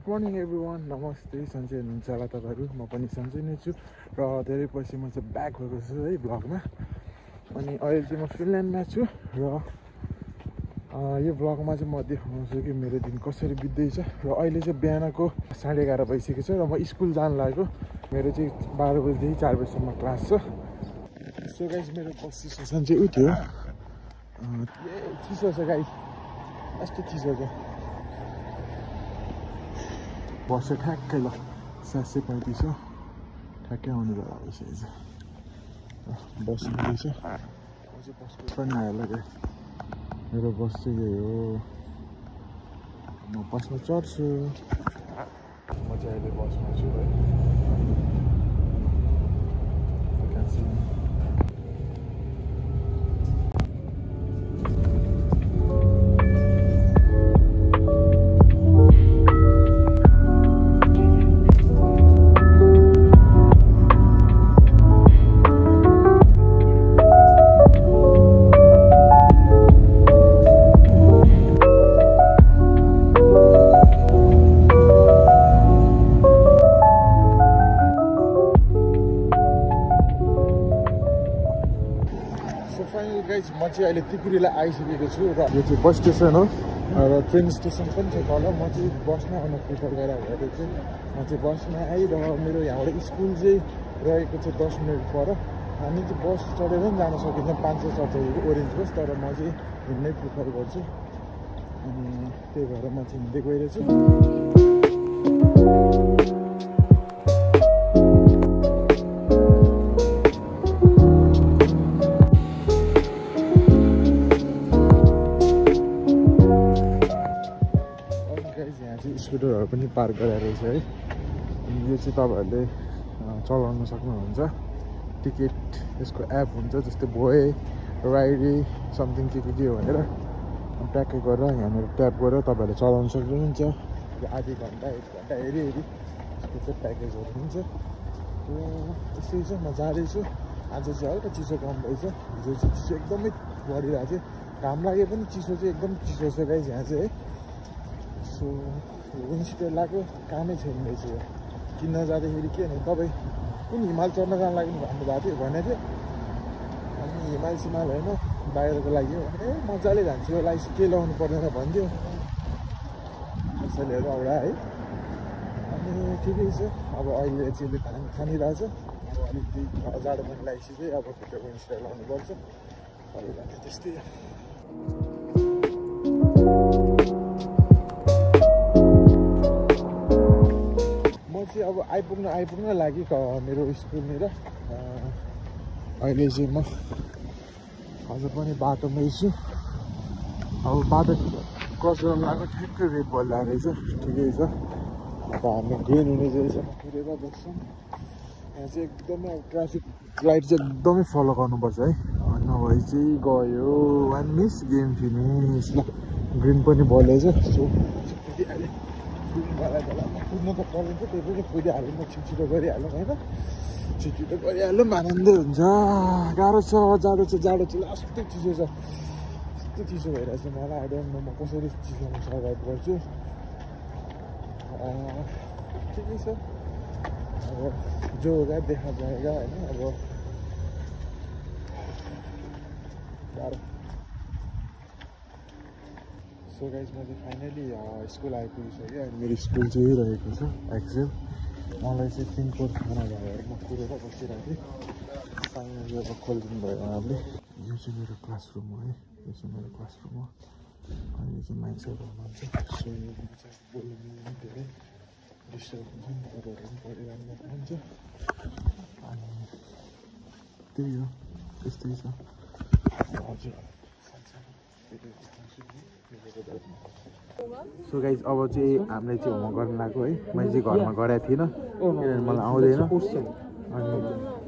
Good morning everyone, नमस्ते। सन्चै हुनुहुन्छ होला तपाईँहरू? म पनि सन्चै नै छु र धेरै पछि म चाहिँ ब्याक भएको छु है भ्लगमा। अनि अहिले चाहिँ म फिनल्यान्डमा छु र यो भ्लगमा चाहिँ म देखाउँछु कि मेरो दिन कसरी बित्दैछ। र अहिले चाहिँ बिहानको 11:30 भइसकेको छ र म स्कुल जानु लागेको। मेरो चाहिँ 12 बजीदेखि 4 बजीसम्म क्लास छ। सो गाइस, मेरो बस स्टेसन चाहिँ उ थियो। चिसो छ गाइस, यस्तो चिसो छ। बस चाहिँ ठ्याक्कै ल 735 हो, ठ्याक्कै आउनु भइसकेको छ। बस हिँड्दैछ, म चाहिँ बसको पनि आयो ल। मेरो बस चाहिँ यही हो, म बसमा चढ्छु। म चाहिँ अहिले बसमा छु है। म चाहिँ अहिले त्रिपुरीलाई आइसकेको छु र यो चाहिँ बस स्टेसन हो र ट्रेन स्टेसन पनि छ तल। म चाहिँ बसमा आउन प्रिफर गरेर चाहिँ म चाहिँ बसमा आएँ र मेरो यहाँबाट स्कुल चाहिँ रहेको छ 10 मिनट पर। हामी चाहिँ बस चढेर पनि जान सकिन्छ, 500 चढ्छ ओरेन्ज बस, तर म चाहिँ हिँड्नै प्रिफर गर्छु। अनि त्यही भएर म चाहिँ हिँड्दै गइरहेछु। स्कुटरहरू पनि पार्क गरेर रहेछ है। यो चाहिँ तपाईँहरूले चलाउन सक्नुहुन्छ। टिकट यसको एप हुन्छ, जस्तै भोए राइडी समथिङ के भनेर ट्याकै गरेर यहाँनिर ट्याप गरेर तपाईँहरूले चलाउन सक्नुहुन्छ। आधी घन्टा 1 घन्टा हेरी यसको चाहिँ प्याकेजहरू हुन्छ। त्यस्तै छ। म जाँदैछु। आज चाहिँ हल्का चिसो कम भएछ, हिजो चाहिँ चिसो एकदमै बढिरहेको थियो। घाम लागे पनि चिसो चाहिँ एकदम चिसो छ गाइस यहाँ चाहिँ है। सो विन्टर लाग्यो, कामै छैन रहेछ यो किन्न जाँदाखेरि। के भने तपाईँ कुन हिमाल चढ्न जानु लागि भन्नुभएको थियो भनेको थियो। अनि हिमाल सिमाल होइन, बाहिरको लागि हो भने मजाले जान्छु, यसलाई के लगाउनु पर्दैन भन्थ्यो कसैले एउटा है। अनि ठिकै छ। अब अहिले चाहिँ खानिरहेछ। अब अलिकति जाडो पनि लगाइसक्यो, अब खुट्टाको विन्टर लगाउनुपर्छ। अरू भने त्यस्तै। चाहिँ अब आइपुग्न लागि मेरो स्कुलनिर। अहिले चाहिँ म अझ पनि बाटोमै छु। अब बाटो क्रस गर्नु लाग्यो, ठ्याक्कै रेड बल लागेको रहेछ। ठिकै छ। अब हामी ग्रिन हुने जहिलेसम्म कुरेर बस्छौँ। यहाँ चाहिँ एकदमै अब ट्राफिक लाइट चाहिँ एकदमै फलो गर्नुपर्छ है, नभए चाहिँ गयो वान मिस गेम फिनिस। ल ग्रिन पनि बलेछ। सो कुदिहालेँ। कुद्नु त परेन, त्यही पनि कुदिहाल्नु। म छिटो गरिहालौँ होइन, छिटो गरिहालौँ, आनन्दै हुन्छ। गाह्रो छ, जाडो छ लास्ट चिसो छ, यस्तो चिसो भइरहेछ मलाई। आइडोन्ट नो म कसरी चिसोमा सर्भाइभ गर्छु। ठिकै छ। अब जो होगा देखा जाएगा होइन। अब गाह्रो। सो गाइस, म चाहिँ फाइनली स्कुल आइपुगिसकेँ। अनि मेरो स्कुल चाहिँ यही रहेको छ एक्सेल। मलाई चाहिँ पिनकोड थाहा नभएर म कुरेर बसिरहेको थिएँ। फाइनली अब खोलिदिनु भयो उहाँहरूले। यो चाहिँ मेरो क्लासरुम हो है, यो चाहिँ मेरो क्लासरुम हो। अनि यो चाहिँ मान्छेहरू हुनुहुन्छ। सो यो चाहिँ बोल्नु पनि धेरै डिस्टर्ब हुन्छ नि, अरूहरू पनि पढिरहनु हुन्छ। अनि त्यही हो, त्यस्तै छ। हजुर। सो गाइज, अब चाहिँ हामीले चाहिँ होमवर्क गर्न लाग्यो है। मैले चाहिँ घरमा गराएको थिइनँ किनभने मलाई आउँदैन। अनि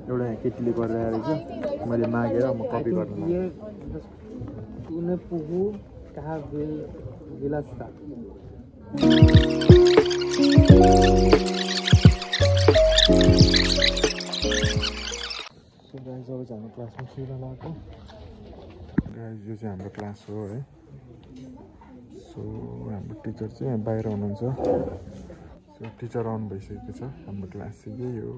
एउटा यहाँ केटीले गरेर रहेछ, मैले मागेर म कपी गर्न लाग्यो। सो गाइज, अब चाहिँ हाम्रो क्लासमा सुन लाग्यो। गाइज, यो चाहिँ हाम्रो क्लास हो है। सो हाम्रो टिचर चाहिँ यहाँ बाहिर हुनुहुन्छ। सो टिचर आउनु भइसकेको छ हाम्रो क्लास चाहिँ यही हो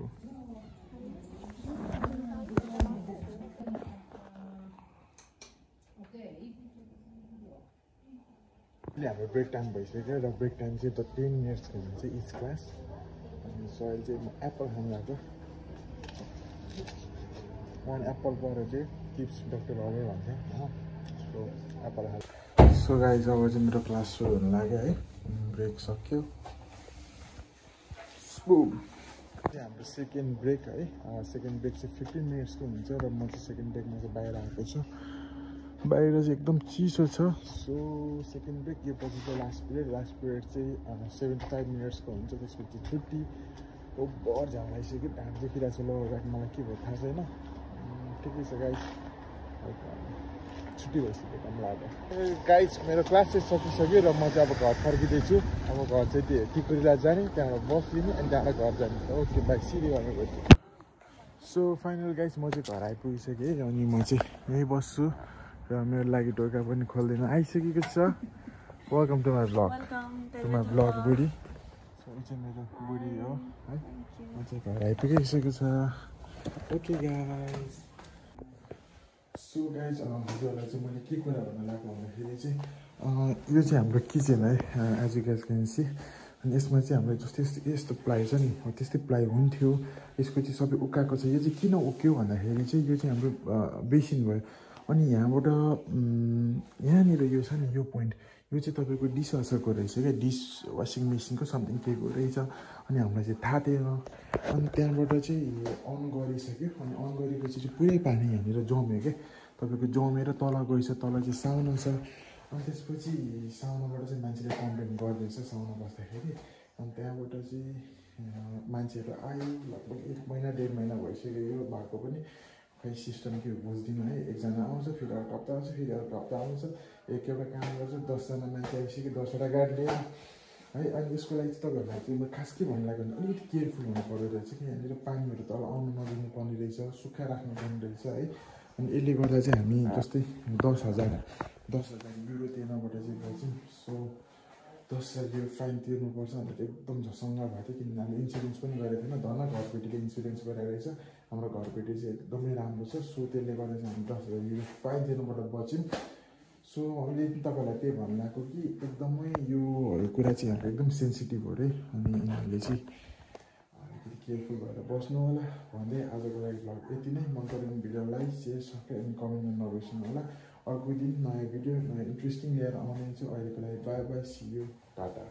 अहिले हाम्रो ब्रेक टाइम भइसक्यो र ब्रेक टाइम चाहिँ 10 मिनट्सको हुन्छ इच क्लास अनि सो अहिले चाहिँ म एप्पल खानु लाग्यो वान एप्पल पर चाहिँ किप्स डक्टर अरे भन्छ होइन सो एप्पल खानु सो गाइज अब चाहिँ मेरो क्लास सुरु हुन लाग्यो है ब्रेक सक्यो हाम्रो सेकेन्ड ब्रेक है सेकेन्ड ब्रेक चाहिँ 15 मिनट्सको हुन्छ र म चाहिँ सेकेन्ड ब्रेकमा चाहिँ बाहिर आएको छु बाहिर चाहिँ एकदम चिसो छ सो सेकेन्ड ब्रेक यो पछि चाहिँ लास्ट पिरियड चाहिँ 75 मिनट्सको हुन्छ त्यसपछि छुट्टी ओभर झ्याल आइसक्यो ढाड देखिरहेको छ लोवर मलाई के भयो थाहा छैन ठिकै छ गाइज छुट्टी भइसक्यो काम लाग्यो गाइज मेरो क्लास चाहिँ सकिसक्यो र म चाहिँ अब घर फर्किँदैछु अब घर चाहिँ त्यो टिकुरीलाई जाने त्यहाँबाट बस लिने अनि त्यहाँबाट घर जाने ओके बाई सिधी गर्नु गएको सो फाइनल गाइज म चाहिँ घर आइपुगिसकेँ अनि म चाहिँ यहीँ बस्छु र मेरो लागि ढोका पनि खोल्दैन आइसकेको छ वेलकम टु माई ब्लग बुढी सो यो चाहिँ मेरो बुढी हो है म चाहिँ घर आइपुगिसकेको छ ओके गाइज सो गाइज हजुरहरूलाई चाहिँ मैले के कुरा भन्न लाग्यो भन्दाखेरि चाहिँ यो चाहिँ हाम्रो किचन है as you guys can see अनि यसमा चाहिँ हाम्रो जस्तै यस्तो प्लाइ छ नि हो त्यस्तै प्लाइ हुन्थ्यो यसको चाहिँ सबै उक्काएको छ यो चाहिँ किन उक्यो भन्दाखेरि चाहिँ यो चाहिँ हाम्रो बेसिन भयो अनि यहाँबाट यहाँनिर यो छ नि यो पोइन्ट यो चाहिँ तपाईँको डिसवासरको रहेछ क्या डिस वासिङ मेसिनको समथिङ केको रहेछ अनि हामीलाई चाहिँ थाहा थिएन अनि त्यहाँबाट चाहिँ अन गरिसक्यो अनि अन गरेपछि चाहिँ पुरै पानी यहाँनिर जम्यो क्या तपाईँको जमेर तल गएछ तल चाहिँ साउना छ अनि त्यसपछि साउनाबाट चाहिँ मान्छेले कम्प्लेन गरिदिएछ साउना बस्दाखेरि अनि त्यहाँबाट चाहिँ मान्छेहरू आयो लगभग 1 महिना 1.5 महिना भइसक्यो यो भएको पनि खै सिस्टम के बुझ्दिनँ है एकजना आउँछ फेरि अर्को हप्ता आउँछ फेरि अर्को हप्ता आउँछ एउटा काम गर्छ 10जना मान्छे आइसक्यो 10वटा गाडी लिएर है अनि यसको लागि चाहिँ तपाईँहरूलाई चाहिँ म खास के भन्नु लाग्यो भने अलिकति केयरफुल हुनु पर्दो रहेछ कि यहाँनिर पानीहरू तल आउनु नदिनु पर्ने रहेछ सुक्खा राख्नुपर्ने रहेछ है अनि यसले गर्दा चाहिँ हामी जस्तै 10,000 युरो तिर्नबाट चाहिँ गर्छौँ सो 10,000 युरो फाइन तिर्नुपर्छ भनेर चाहिँ एकदम झसङ्ग भएको थियो किनभने हामीले इन्सुरेन्स पनि गरेको थिएन धन घरपेटीले इन्सुरेन्स गरेको रहेछ हाम्रो घरपेटी चाहिँ एकदमै राम्रो छ सो त्यसले गर्दा चाहिँ हामी 10,000 युरो फाइन तिर्नुबाट बच्यौँ सो अहिले तपाईँलाई त्यही भन्नु लाग्यो कि एकदमै योहरू कुरा चाहिँ हाम्रो एकदम सेन्सिटिभ हो अरे अनि यिनीहरूले चाहिँ अलिकति केयरफुल भएर बस्नु होला भन्दै आजको लागि भ्लग यति नै मन पऱ्यो भने भिडियोलाई सेयर सब्सक्राइब अनि कमेन्टमा नबिर्सनु होला अर्को दिन नयाँ भिडियो नयाँ इन्ट्रेस्टिङ लिएर आउने छु अहिलेको लागि bye bye see you Tata